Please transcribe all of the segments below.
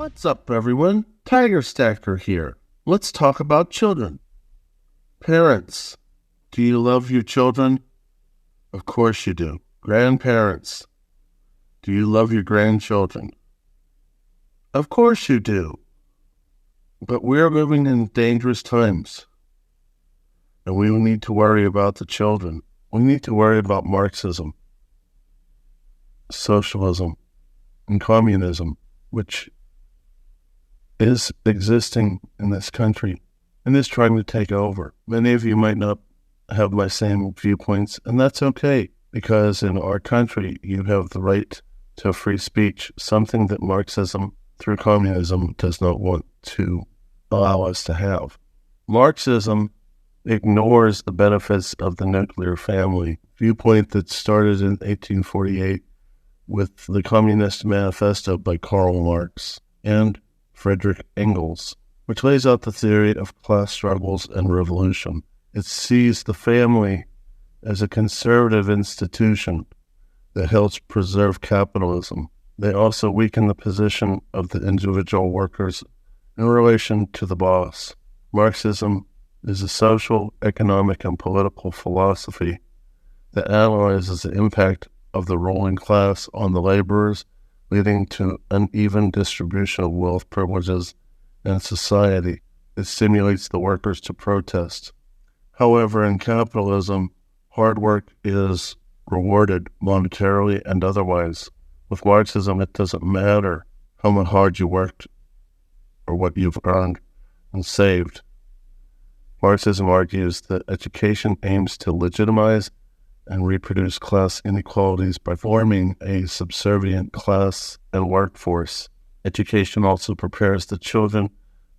What's up, everyone? Tiger Stacker here. Let's talk about children. Parents, do you love your children? Of course you do. Grandparents, do you love your grandchildren? Of course you do. But we're living in dangerous times, and we need to worry about the children. We need to worry about Marxism, socialism, and communism, which is existing in this country and is trying to take over. Many of you might not have my same viewpoints, and that's okay, because in our country you have the right to free speech, something that Marxism through communism does not want to allow us to have. Marxism ignores the benefits of the nuclear family, viewpoint that started in 1848 with the Communist Manifesto by Karl Marx and Friedrich Engels, which lays out the theory of class struggles and revolution. It sees the family as a conservative institution that helps preserve capitalism. They also weaken the position of the individual workers in relation to the boss. Marxism is a social, economic, and political philosophy that analyzes the impact of the ruling class on the laborers, leading to uneven distribution of wealth, privileges, and society. It stimulates the workers to protest. However, in capitalism, hard work is rewarded monetarily and otherwise. With Marxism, it doesn't matter how much hard you worked or what you've earned and saved. Marxism argues that education aims to legitimize and reproduce class inequalities by forming a subservient class and workforce. Education also prepares the children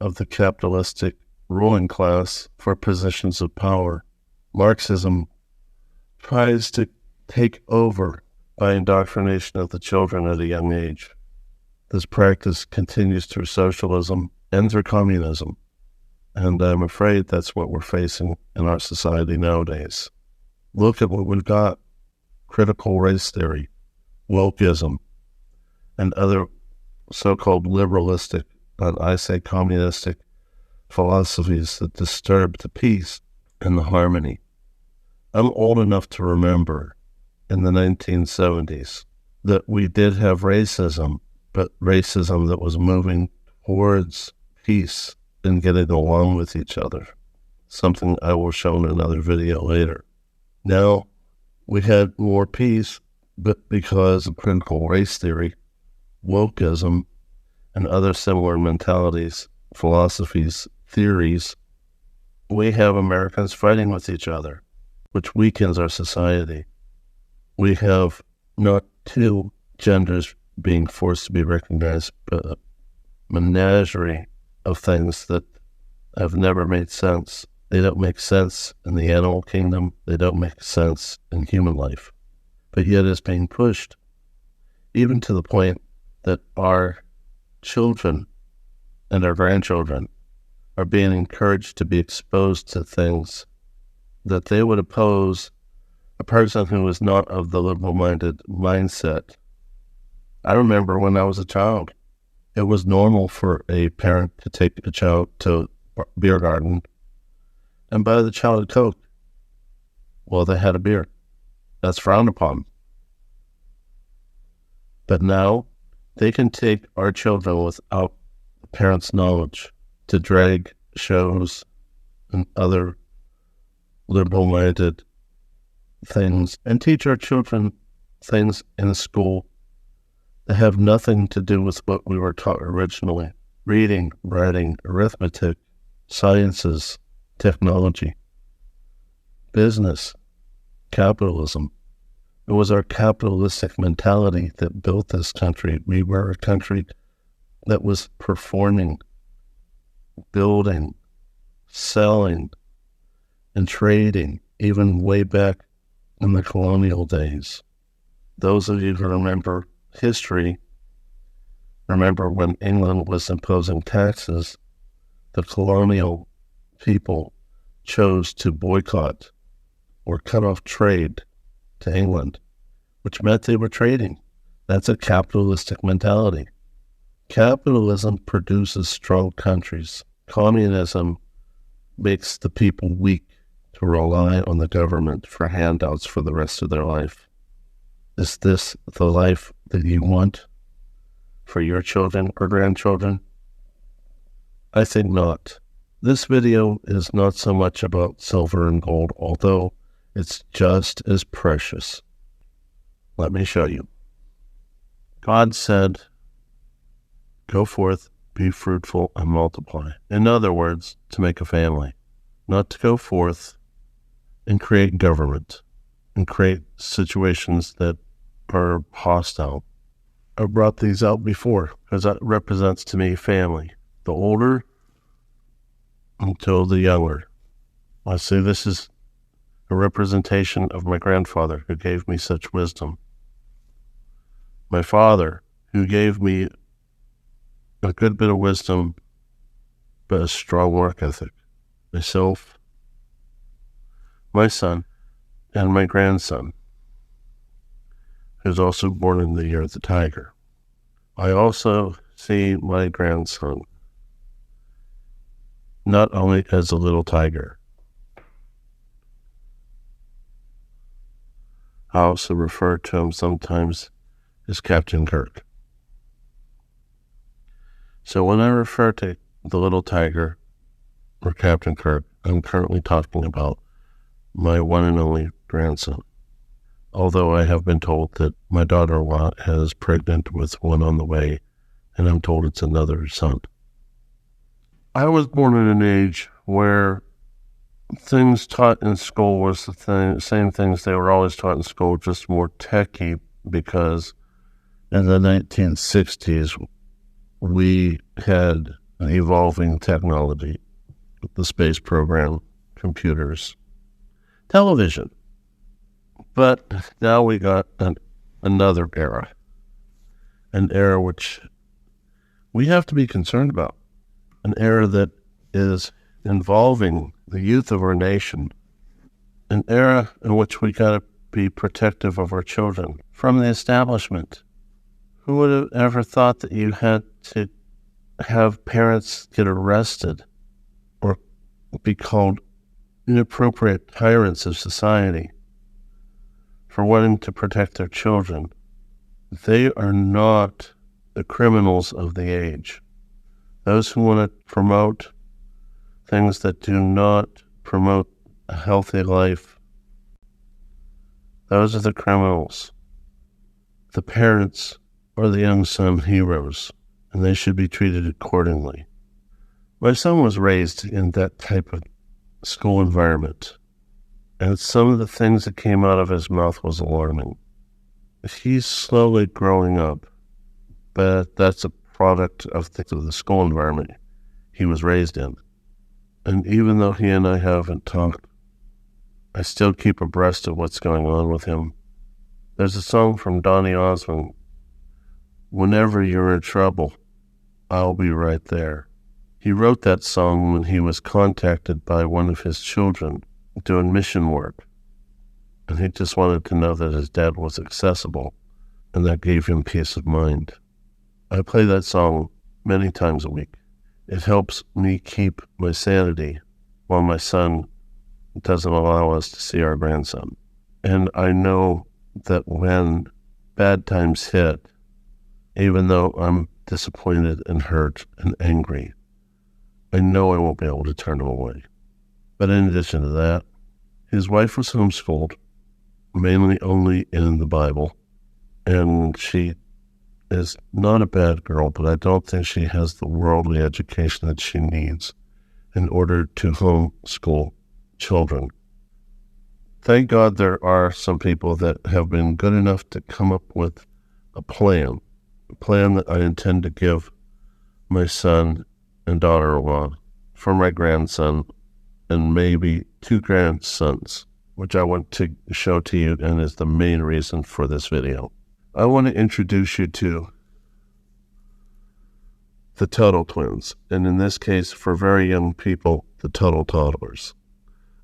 of the capitalistic ruling class for positions of power. Marxism tries to take over by indoctrination of the children at a young age. This practice continues through socialism and through communism, and I'm afraid that's what we're facing in our society nowadays. Look at what we've got: critical race theory, Woke-ism, and other so-called liberalistic, and I say communistic, philosophies that disturb the peace and the harmony. I'm old enough to remember in the 1970s that we did have racism, but racism that was moving towards peace and getting along with each other, something I will show in another video later. Now, we had more peace, but because of critical race theory, wokeism, and other similar mentalities, philosophies, theories, we have Americans fighting with each other, which weakens our society. We have not two genders being forced to be recognized, but a menagerie of things that have never made sense. They don't make sense in the animal kingdom. They don't make sense in human life. But yet it's being pushed, even to the point that our children and our grandchildren are being encouraged to be exposed to things that they would oppose a person who was not of the liberal-minded mindset. I remember when I was a child, it was normal for a parent to take a child to a beer garden and buy the child a Coke while they had a beer. That's frowned upon. But now they can take our children without the parents' knowledge to drag shows and other liberal-minded things and teach our children things in school that have nothing to do with what we were taught originally. Reading, writing, arithmetic, sciences, technology, business, capitalism. It was our capitalistic mentality that built this country. We were a country that was performing, building, selling, and trading, even way back in the colonial days. Those of you who remember history, remember when England was imposing taxes, the colonial people chose to boycott or cut off trade to England, which meant they were trading. That's a capitalistic mentality. Capitalism produces strong countries. Communism makes the people weak to rely on the government for handouts for the rest of their life. Is this the life that you want for your children or grandchildren? I think not. This video is not so much about silver and gold, although it's just as precious. Let me show you. God said, "Go forth, be fruitful, and multiply." In other words, to make a family, not to go forth and create government and create situations that are hostile. I brought these out before because that represents to me family. The older until the younger. I say this is a representation of my grandfather who gave me such wisdom. My father, who gave me a good bit of wisdom, but a strong work ethic. Myself, my son, and my grandson, who's also born in the year of the tiger. I also see my grandson not only as a little tiger. I also refer to him sometimes as Captain Kirk. So when I refer to the little tiger or Captain Kirk, I'm currently talking about my one and only grandson. Although I have been told that my daughter-in-law is pregnant with one on the way, and I'm told it's another son. I was born in an age where things taught in school was the same things they were always taught in school, just more techy, because in the 1960s, we had an evolving technology, the space program, computers, television. But now we got another era, an era which we have to be concerned about, an era that is involving the youth of our nation, an era in which we got to be protective of our children from the establishment. Who would have ever thought that you had to have parents get arrested or be called inappropriate tyrants of society for wanting to protect their children? They are not the criminals of the age. Those who want to promote things that do not promote a healthy life, those are the criminals. The parents are the young son heroes, and they should be treated accordingly. My son was raised in that type of school environment, and some of the things that came out of his mouth was alarming. He's slowly growing up, but that's a product of the school environment he was raised in. And even though he and I haven't talked, I still keep abreast of what's going on with him. There's a song from Donny Osmond, "Whenever you're in trouble, I'll be right there." He wrote that song when he was contacted by one of his children doing mission work. And he just wanted to know that his dad was accessible, and that gave him peace of mind. I play that song many times a week. It helps me keep my sanity while my son doesn't allow us to see our grandson. And I know that when bad times hit, even though I'm disappointed and hurt and angry, I know I won't be able to turn him away. But in addition to that, his wife was homeschooled, mainly only in the Bible, and she is not a bad girl, but I don't think she has the worldly education that she needs in order to homeschool children. Thank God there are some people that have been good enough to come up with a plan that I intend to give my son and daughter-in-law for my grandson and maybe 2 grandsons, which I want to show to you and is the main reason for this video. I want to introduce you to the Tuttle twins, and in this case, for very young people, the Tuttle Toddlers.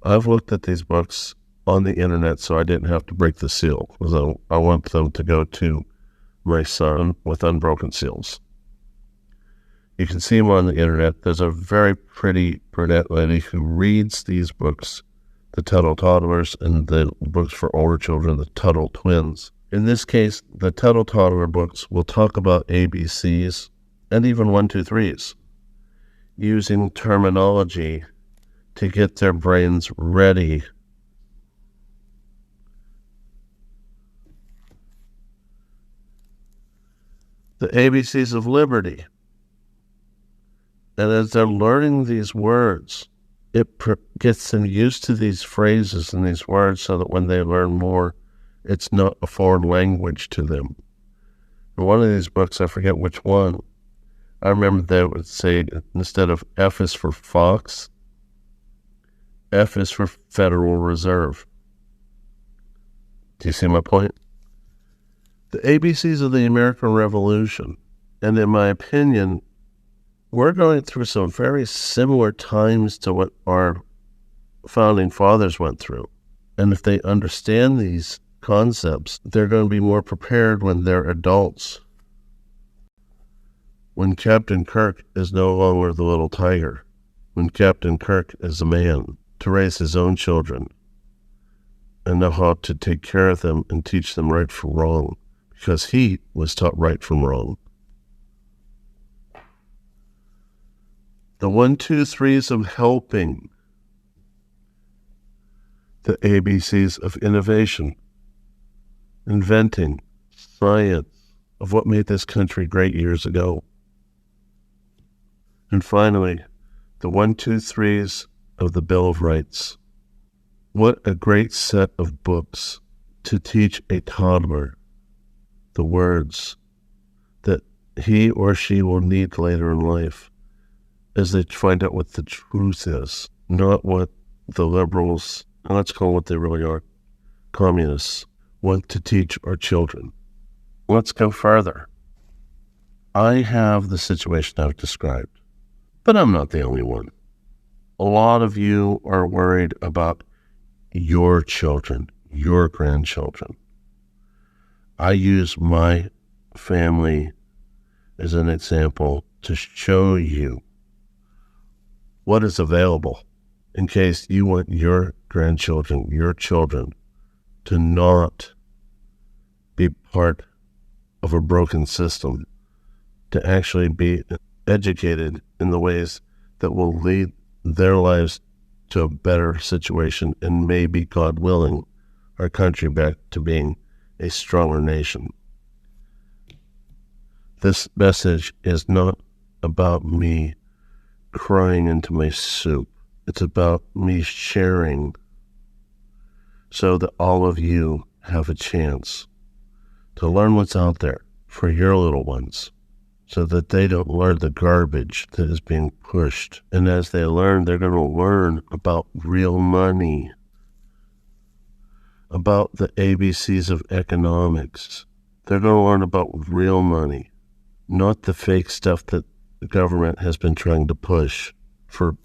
I've looked at these books on the internet so I didn't have to break the seal, because I want them to go to my son with unbroken seals. You can see them on the internet. There's a very pretty brunette lady who reads these books, the Tuttle Toddlers, and the books for older children, the Tuttle Twins. In this case, the Tuttle Toddler books will talk about ABCs and even 1, 2, 3s, using terminology to get their brains ready. The ABCs of liberty. And as they're learning these words, it gets them used to these phrases and these words so that when they learn more, it's not a foreign language to them. In one of these books, I forget which one, I remember they would say, instead of F is for Fox, F is for Federal Reserve. Do you see my point? The ABCs of the American Revolution, and in my opinion, we're going through some very similar times to what our founding fathers went through. And if they understand these concepts, they're going to be more prepared when they're adults. When Captain Kirk is no longer the little tiger, when Captain Kirk is a man to raise his own children and know how to take care of them and teach them right from wrong, because he was taught right from wrong. The 1, 2, 3s of helping. The ABCs of innovation, inventing, science, of what made this country great years ago. And finally, the 1, 2, 3s of the Bill of Rights. What a great set of books to teach a toddler the words that he or she will need later in life as they find out what the truth is, not what the liberals, and let's call what they really are, communists, want to teach our children. Let's go further. I have the situation I've described, but I'm not the only one. A lot of you are worried about your children, your grandchildren. I use my family as an example to show you what is available in case you want your grandchildren, your children, to not be part of a broken system, to actually be educated in the ways that will lead their lives to a better situation and maybe, God willing, our country back to being a stronger nation. This message is not about me crying into my soup. It's about me sharing so that all of you have a chance to learn what's out there for your little ones so that they don't learn the garbage that is being pushed. And as they learn, they're going to learn about real money, about the ABCs of economics. They're going to learn about real money, not the fake stuff that the government has been trying to push for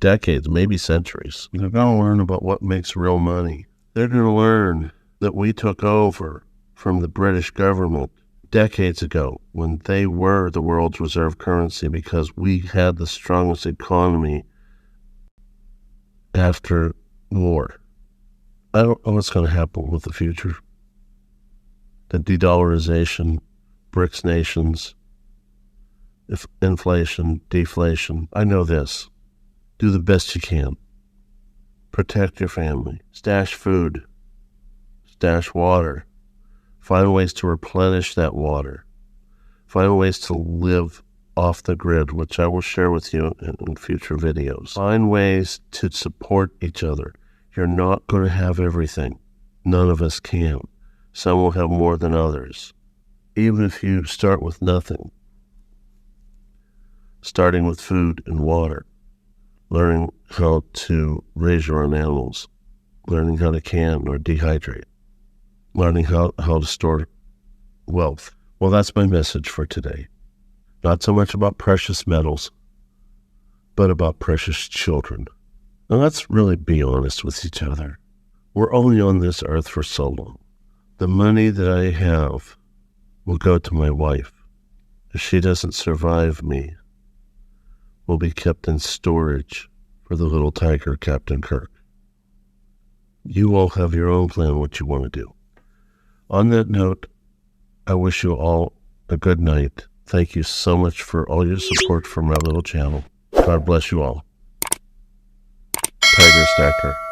decades, maybe centuries. They're going to learn about what makes real money. They're going to learn that we took over from the British government decades ago when they were the world's reserve currency because we had the strongest economy after war. I don't know what's going to happen with the future. The de-dollarization, BRICS nations, inflation, deflation. I know this. Do the best you can. Protect your family. Stash food. Stash water. Find ways to replenish that water. Find ways to live off the grid, which I will share with you in future videos. Find ways to support each other. You're not going to have everything. None of us can. Some will have more than others. Even if you start with nothing. Starting with food and water. Learning how to raise your own animals. Learning how to can or dehydrate. Learning how to store wealth. Well, that's my message for today. Not so much about precious metals, but about precious children. Now let's really be honest with each other. We're only on this earth for so long. The money that I have will go to my wife. if she doesn't survive me, will be kept in storage for the little tiger, Captain Kirk. You all have your own plan what you want to do. On that note, I wish you all a good night. Thank you so much for all your support for my little channel. God bless you all. Tiger Stacker.